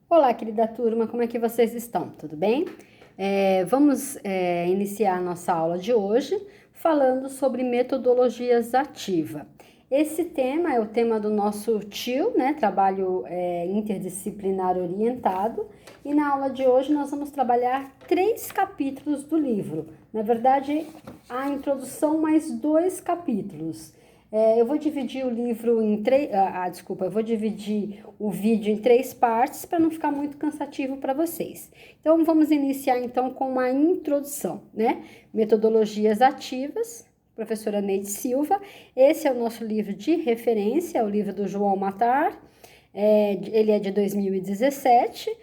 Olá, querida turma, como é que vocês estão? Tudo bem? Vamos iniciar a nossa aula de hoje falando sobre metodologias ativas. Esse tema é o tema do nosso TIO, né? Trabalho interdisciplinar orientado. E na aula de hoje nós vamos trabalhar 3 capítulos do livro. Na verdade, a introdução mais 2 capítulos. Eu vou dividir o livro em três. Eu vou dividir o vídeo em 3 partes para não ficar muito cansativo para vocês. Então, vamos iniciar então com uma introdução, né? Metodologias ativas, professora Neide Silva. Esse é o nosso livro de referência, é o livro do João Matar. Ele é de 2017.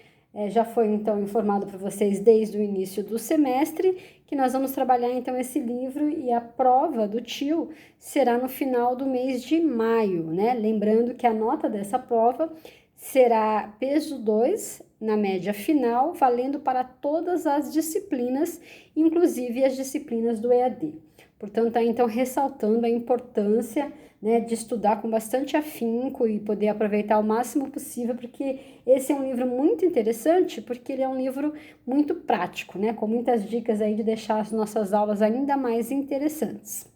Já foi então informado para vocês desde o início do semestre que nós vamos trabalhar então esse livro e a prova do TIO será no final do mês de maio, né? Lembrando que a nota dessa prova será peso 2 na média final, valendo para todas as disciplinas, inclusive as disciplinas do EAD. Portanto, então ressaltando a importância, né, de estudar com bastante afinco e poder aproveitar o máximo possível, porque esse é um livro muito interessante, porque ele é um livro muito prático, né, com muitas dicas aí de deixar as nossas aulas ainda mais interessantes.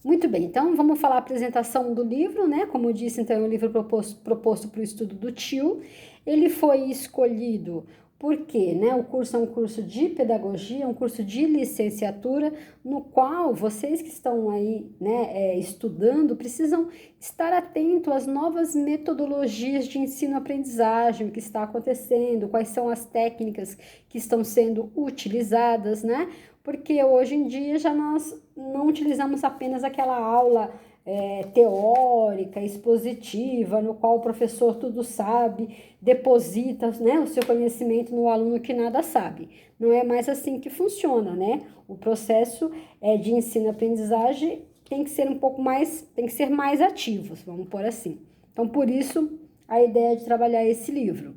Muito bem, então vamos falar a apresentação do livro, né? Como eu disse, então é um livro proposto para o estudo do TIO. Ele foi escolhido porque, né, o curso é um curso de pedagogia, um curso de licenciatura, no qual vocês que estão aí, né, estudando, precisam estar atentos às novas metodologias de ensino-aprendizagem, o que está acontecendo, quais são as técnicas que estão sendo utilizadas, né? Porque hoje em dia já nós não utilizamos apenas aquela aula teórica, expositiva, no qual o professor tudo sabe, deposita, né, o seu conhecimento no aluno que nada sabe. Não é mais assim que funciona, né? O processo de ensino-aprendizagem tem que ser um pouco mais, tem que ser mais ativo, vamos pôr assim. Então, por isso, a ideia de trabalhar esse livro.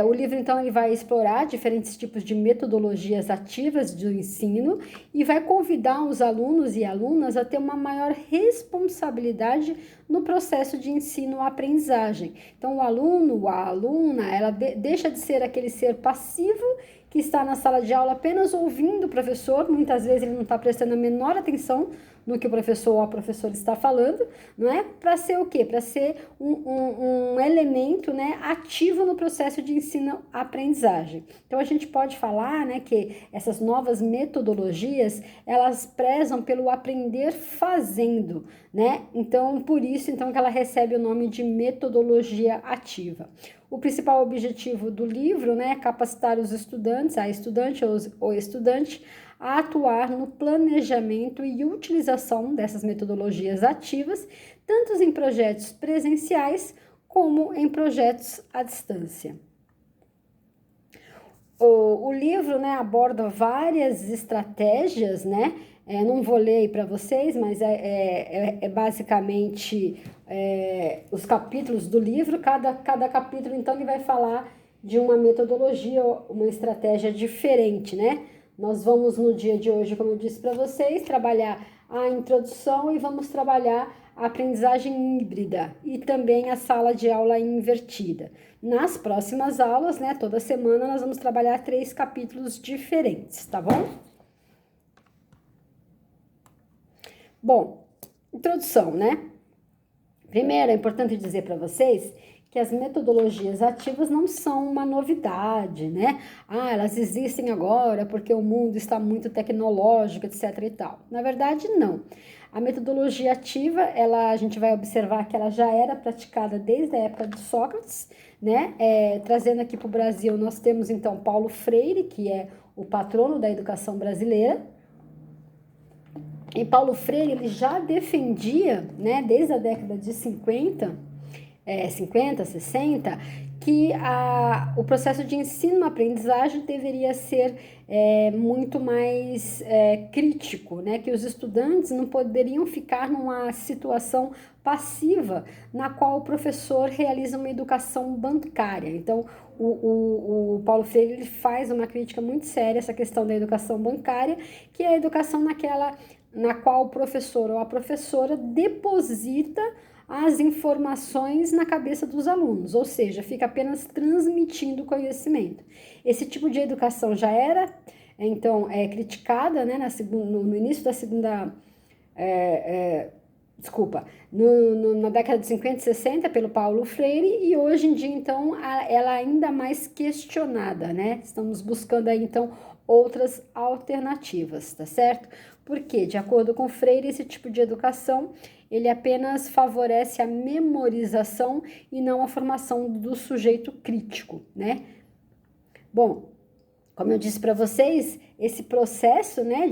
O livro, então, ele vai explorar diferentes tipos de metodologias ativas do ensino e vai convidar os alunos e alunas a ter uma maior responsabilidade no processo de ensino-aprendizagem. Então, o aluno, a aluna, ela deixa de ser aquele ser passivo que está na sala de aula apenas ouvindo o professor, muitas vezes ele não está prestando a menor atenção no que o professor ou a professora está falando, não é? Para ser o quê? Para ser um elemento, né, ativo no processo de ensino-aprendizagem. Então, a gente pode falar, né, que essas novas metodologias, elas prezam pelo aprender fazendo, né? Então, por isso, então, que ela recebe o nome de metodologia ativa. O principal objetivo do livro, né, é capacitar os estudantes, a estudante ou estudante, a atuar no planejamento e utilização dessas metodologias ativas, tanto em projetos presenciais como em projetos à distância. O livro, né, aborda várias estratégias, né? Não vou ler para vocês, mas basicamente os capítulos do livro. Cada capítulo, então, ele vai falar de uma metodologia, uma estratégia diferente, né? Nós vamos, no dia de hoje, como eu disse para vocês, trabalhar a introdução e vamos trabalhar a aprendizagem híbrida e também a sala de aula invertida. Nas próximas aulas, né, toda semana, nós vamos trabalhar 3 capítulos diferentes, tá bom? Bom, introdução, né? Primeiro, é importante dizer para vocês que as metodologias ativas não são uma novidade, né? Elas existem agora porque o mundo está muito tecnológico, etc e tal. Na verdade, não. A metodologia ativa, a gente vai observar que ela já era praticada desde a época de Sócrates, né? Trazendo aqui para o Brasil, nós temos então Paulo Freire, que é o patrono da educação brasileira. E Paulo Freire, ele já defendia, né, desde a década de 50, 60, que o processo de ensino-aprendizagem deveria ser muito mais crítico, né? Que os estudantes não poderiam ficar numa situação passiva na qual o professor realiza uma educação bancária. Então, o Paulo Freire ele faz uma crítica muito séria a essa questão da educação bancária, que é a educação na qual o professor ou a professora deposita as informações na cabeça dos alunos, ou seja, fica apenas transmitindo conhecimento. Esse tipo de educação já era, então, criticada, né, no início da segunda... na década de 50 e 60 pelo Paulo Freire, e hoje em dia, então, ela é ainda mais questionada, né? Estamos buscando aí, então, outras alternativas, tá certo? Porque, de acordo com Freire, esse tipo de educação, ele apenas favorece a memorização e não a formação do sujeito crítico, né? Bom, como eu disse para vocês, esse processo, né,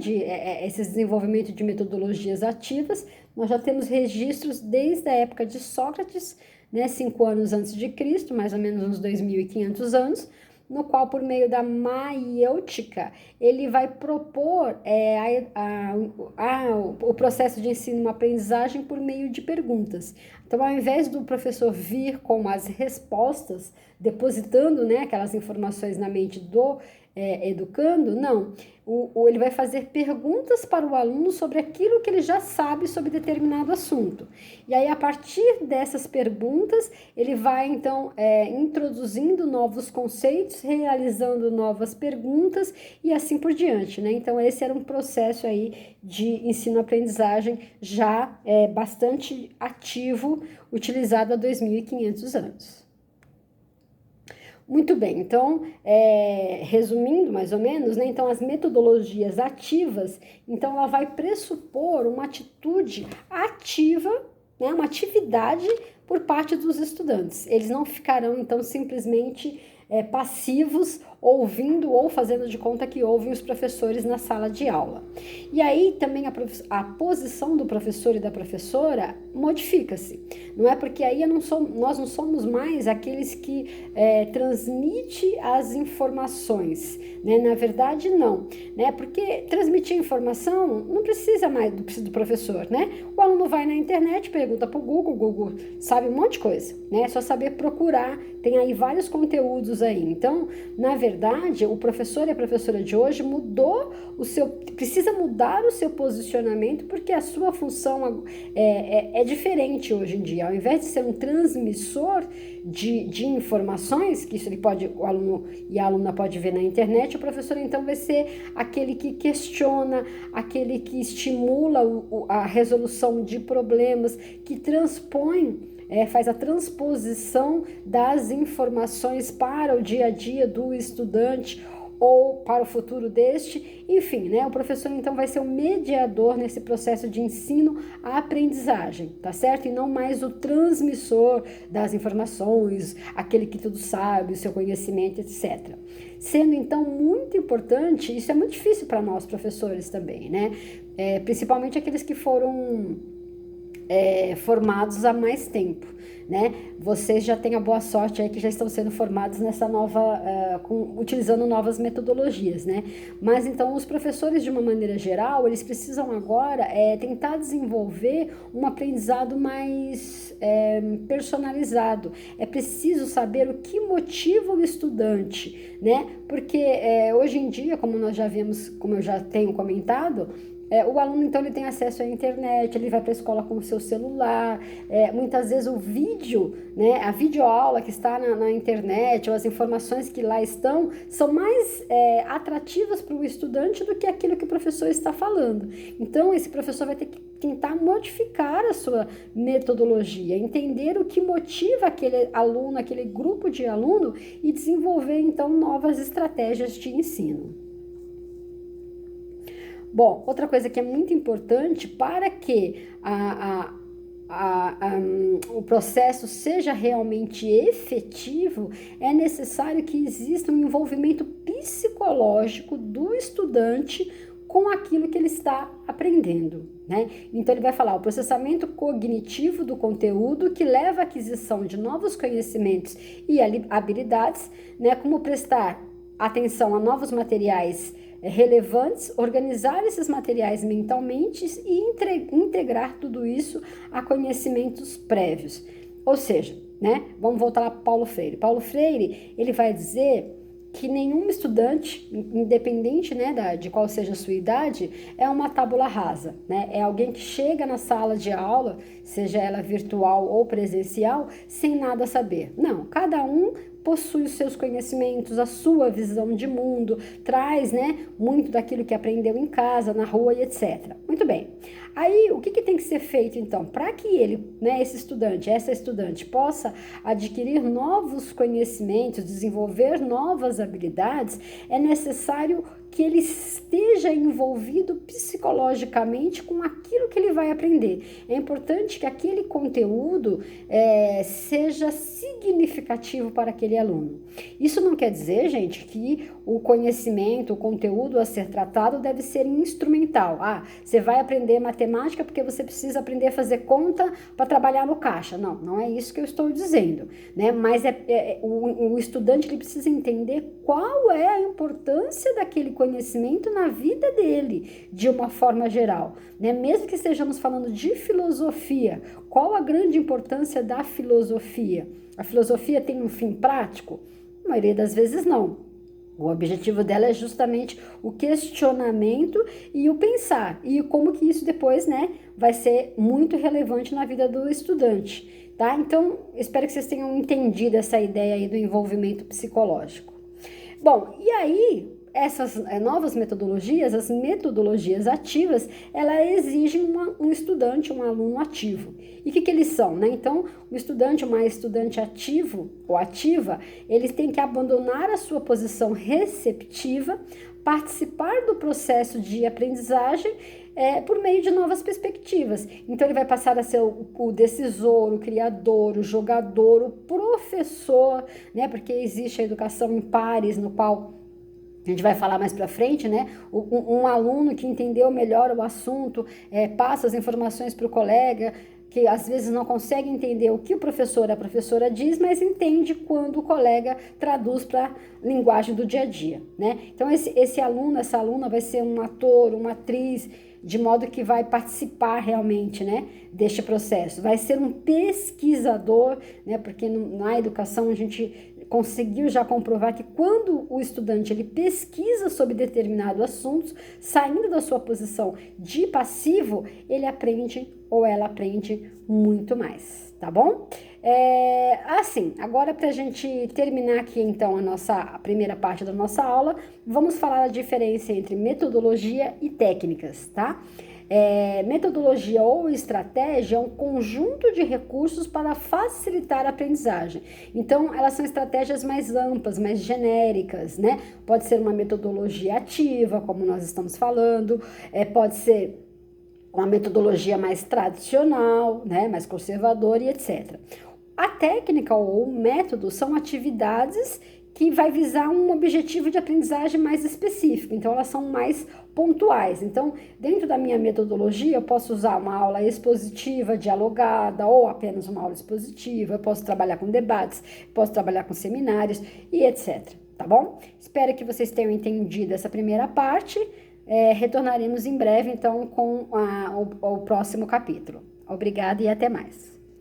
esse desenvolvimento de metodologias ativas, nós já temos registros desde a época de Sócrates, né, 5 anos antes de Cristo, mais ou menos uns 2.500 anos, no qual, por meio da maiêutica, ele vai propor o processo de ensino-aprendizagem por meio de perguntas. Então, ao invés do professor vir com as respostas, depositando, né, aquelas informações na mente do educando, não. Ele vai fazer perguntas para o aluno sobre aquilo que ele já sabe sobre determinado assunto. E aí, a partir dessas perguntas, ele vai, então, introduzindo novos conceitos, realizando novas perguntas e assim por diante, né? Então, esse era um processo aí de ensino-aprendizagem já bastante ativo, utilizado há 2.500 anos. Muito bem, então, resumindo mais ou menos, né, então as metodologias ativas, então ela vai pressupor uma atitude ativa, né, uma atividade por parte dos estudantes. Eles não ficarão, então, simplesmente passivos, ouvindo ou fazendo de conta que ouvem os professores na sala de aula. E aí também a posição do professor e da professora modifica-se. Não é porque aí nós não somos mais aqueles que transmite as informações, né? Na verdade, não, né? Porque transmitir informação não precisa mais do professor, né? O aluno vai na internet, pergunta para o Google sabe um monte de coisa, né? É só saber procurar, tem aí vários conteúdos aí. Então, na verdade, o professor e a professora de hoje precisa mudar o seu posicionamento, porque a sua função é diferente hoje em dia. Ao invés de ser um transmissor de informações, que isso o aluno e a aluna pode ver na internet, o professor então vai ser aquele que questiona, aquele que estimula a resolução de problemas, que transpõe, faz a transposição das informações para o dia a dia do estudante ou para o futuro deste, enfim, né? O professor então vai ser o mediador nesse processo de ensino-aprendizagem, tá certo? E não mais o transmissor das informações, aquele que tudo sabe, o seu conhecimento, etc. Sendo então muito importante, isso é muito difícil para nós professores também, né? Principalmente aqueles que foram formados há mais tempo, né? Vocês já têm a boa sorte aí que já estão sendo formados nessa nova, utilizando novas metodologias, né? Mas então os professores, de uma maneira geral, eles precisam agora tentar desenvolver um aprendizado mais personalizado. É preciso saber o que motiva o estudante, né? Porque hoje em dia, como nós já vimos, como eu já tenho comentado, o aluno, então, ele tem acesso à internet, ele vai para a escola com o seu celular, muitas vezes o vídeo, né, a videoaula que está na internet, ou as informações que lá estão, são mais atrativas para o estudante do que aquilo que o professor está falando. Então, esse professor vai ter que tentar modificar a sua metodologia, entender o que motiva aquele aluno, aquele grupo de aluno, e desenvolver, então, novas estratégias de ensino. Bom, outra coisa que é muito importante para que o processo seja realmente efetivo, é necessário que exista um envolvimento psicológico do estudante com aquilo que ele está aprendendo, né? Então, ele vai falar o processamento cognitivo do conteúdo que leva à aquisição de novos conhecimentos e habilidades, né? Como prestar atenção a novos materiais relevantes, organizar esses materiais mentalmente e integrar tudo isso a conhecimentos prévios. Ou seja, né, vamos voltar lá para Paulo Freire. Paulo Freire, ele vai dizer que nenhum estudante, independente, né, de qual seja a sua idade, é uma tábula rasa, né? É alguém que chega na sala de aula, seja ela virtual ou presencial, sem nada saber. Não, cada um possui os seus conhecimentos, a sua visão de mundo, traz, né, muito daquilo que aprendeu em casa, na rua e etc. Muito bem. Aí, o que tem que ser feito, então? Para que ele, né, esse estudante, essa estudante, possa adquirir novos conhecimentos, desenvolver novas habilidades, é necessário que ele esteja envolvido psicologicamente com aquilo que ele vai aprender. É importante que aquele conteúdo seja significativo para aquele aluno. Isso não quer dizer, gente, que o conhecimento, o conteúdo a ser tratado deve ser instrumental. Ah, você vai aprender matemática porque você precisa aprender a fazer conta para trabalhar no caixa. Não, não é isso que eu estou dizendo, né? Mas o estudante ele precisa entender qual é a importância daquele conhecimento na vida dele, de uma forma geral, né? Mesmo que estejamos falando de filosofia, qual a grande importância da filosofia? A filosofia tem um fim prático? A maioria das vezes não. O objetivo dela é justamente o questionamento e o pensar, e como que isso depois, né, vai ser muito relevante na vida do estudante, tá? Então, espero que vocês tenham entendido essa ideia aí do envolvimento psicológico. Bom, e aí, essas novas metodologias, as metodologias ativas, ela exigem um estudante, um aluno ativo. E o que eles são, né? Então, o estudante, uma estudante ativo ou ativa, eles têm que abandonar a sua posição receptiva, participar do processo de aprendizagem por meio de novas perspectivas. Então, ele vai passar a ser o decisor, o criador, o jogador, o professor, né? Porque existe a educação em pares, no qual a gente vai falar mais para frente, né? Um aluno que entendeu melhor o assunto, passa as informações para o colega, que às vezes não consegue entender o que o professor, a professora diz, mas entende quando o colega traduz para a linguagem do dia a dia, né? Então, esse aluno, essa aluna vai ser um ator, uma atriz, de modo que vai participar realmente, né, deste processo. Vai ser um pesquisador, né, porque na educação a gente conseguiu já comprovar que quando o estudante ele pesquisa sobre determinados assuntos, saindo da sua posição de passivo, ele aprende ou ela aprende muito mais, tá bom? Assim, agora para a gente terminar aqui então a primeira parte da nossa aula, vamos falar a diferença entre metodologia e técnicas, tá? Metodologia ou estratégia é um conjunto de recursos para facilitar a aprendizagem. Então, elas são estratégias mais amplas, mais genéricas, né? Pode ser uma metodologia ativa, como nós estamos falando, pode ser uma metodologia mais tradicional, né? Mais conservadora e etc. A técnica ou o método são atividades que vai visar um objetivo de aprendizagem mais específico, então elas são mais pontuais. Então, dentro da minha metodologia, eu posso usar uma aula expositiva, dialogada, ou apenas uma aula expositiva, eu posso trabalhar com debates, posso trabalhar com seminários e etc, tá bom? Espero que vocês tenham entendido essa primeira parte, retornaremos em breve, então, com o próximo capítulo. Obrigada e até mais.